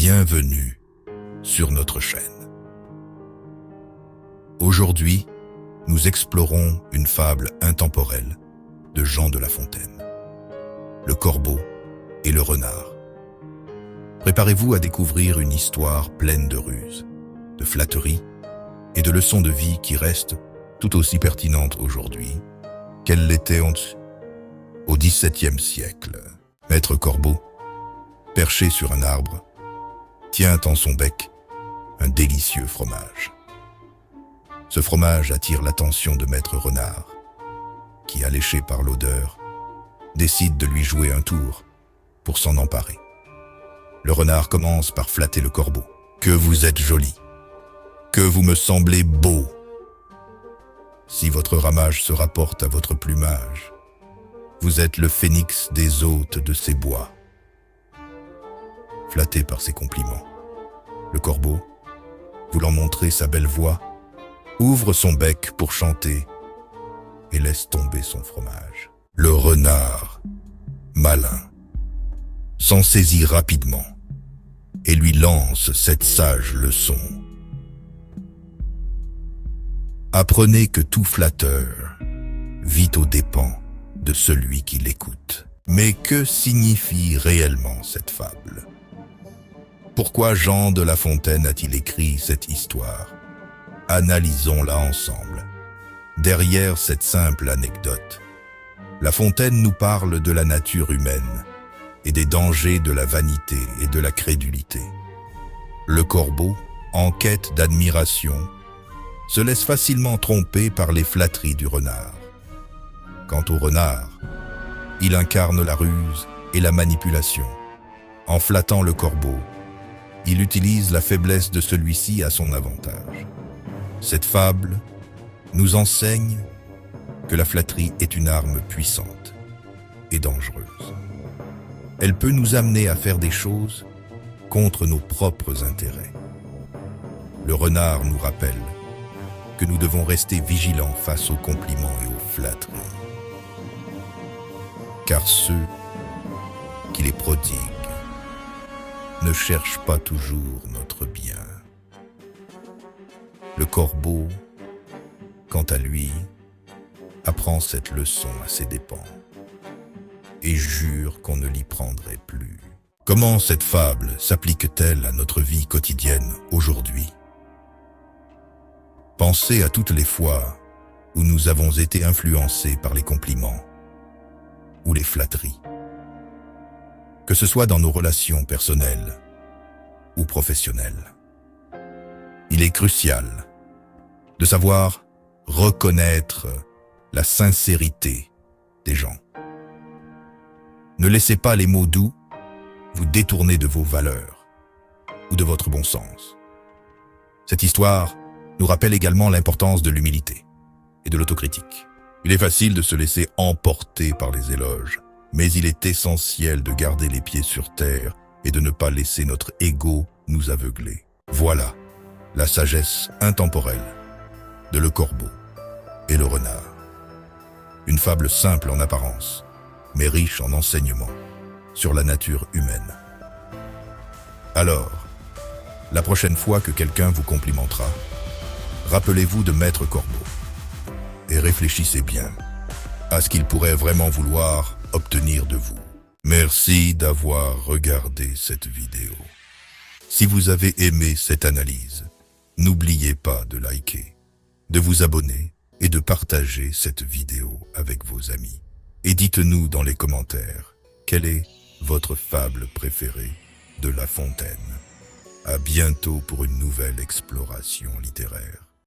bienvenue sur notre chaîne. Aujourd'hui, nous explorons une fable intemporelle de Jean de La Fontaine, le corbeau et le renard. Préparez-vous à découvrir une histoire pleine de ruses, de flatteries et de leçons de vie qui restent tout aussi pertinentes aujourd'hui qu'elles l'étaient au XVIIe siècle. Maître Corbeau, perché sur un arbre, tient en son bec un délicieux fromage. Ce fromage attire l'attention de Maître Renard, qui, alléché par l'odeur, décide de lui jouer un tour pour s'en emparer. Le renard commence par flatter le corbeau. « Que vous êtes joli, que vous me semblez beau. Si votre ramage se rapporte à votre plumage, vous êtes le phénix des hôtes de ces bois. » Flatté par ces compliments, le corbeau, voulant montrer sa belle voix, ouvre son bec pour chanter et laisse tomber son fromage. Le renard, malin, s'en saisit rapidement et lui lance cette sage leçon. Apprenez que tout flatteur vit aux dépens de celui qui l'écoute. Mais que signifie réellement cette fable? Pourquoi Jean de La Fontaine a-t-il écrit cette histoire? Analysons-la ensemble. Derrière cette simple anecdote, La Fontaine nous parle de la nature humaine et des dangers de la vanité et de la crédulité. Le corbeau, en quête d'admiration, se laisse facilement tromper par les flatteries du renard. Quant au renard, il incarne la ruse et la manipulation. En flattant le corbeau, il utilise la faiblesse de celui-ci à son avantage. Cette fable nous enseigne que la flatterie est une arme puissante et dangereuse. Elle peut nous amener à faire des choses contre nos propres intérêts. Le renard nous rappelle que nous devons rester vigilants face aux compliments et aux flatteries. Car ceux qui les prodiguent ne cherchent pas toujours notre bien. Le corbeau, quant à lui, apprend cette leçon à ses dépens et jure qu'on ne l'y prendrait plus. Comment cette fable s'applique-t-elle à notre vie quotidienne aujourd'hui? Pensez à toutes les fois où nous avons été influencés par les compliments ou les flatteries. Que ce soit dans nos relations personnelles ou professionnelles. Il est crucial de savoir reconnaître la sincérité des gens. Ne laissez pas les mots doux vous détourner de vos valeurs ou de votre bon sens. Cette histoire nous rappelle également l'importance de l'humilité et de l'autocritique. Il est facile de se laisser emporter par les éloges, mais il est essentiel de garder les pieds sur terre et de ne pas laisser notre ego nous aveugler. Voilà la sagesse intemporelle de le corbeau et le renard. Une fable simple en apparence, mais riche en enseignements sur la nature humaine. Alors, la prochaine fois que quelqu'un vous complimentera, rappelez-vous de Maître Corbeau et réfléchissez bien à ce qu'il pourrait vraiment vouloir obtenir de vous. Merci d'avoir regardé cette vidéo. Si vous avez aimé cette analyse, n'oubliez pas de liker, de vous abonner et de partager cette vidéo avec vos amis. Et dites-nous dans les commentaires quelle est votre fable préférée de La Fontaine. À bientôt pour une nouvelle exploration littéraire.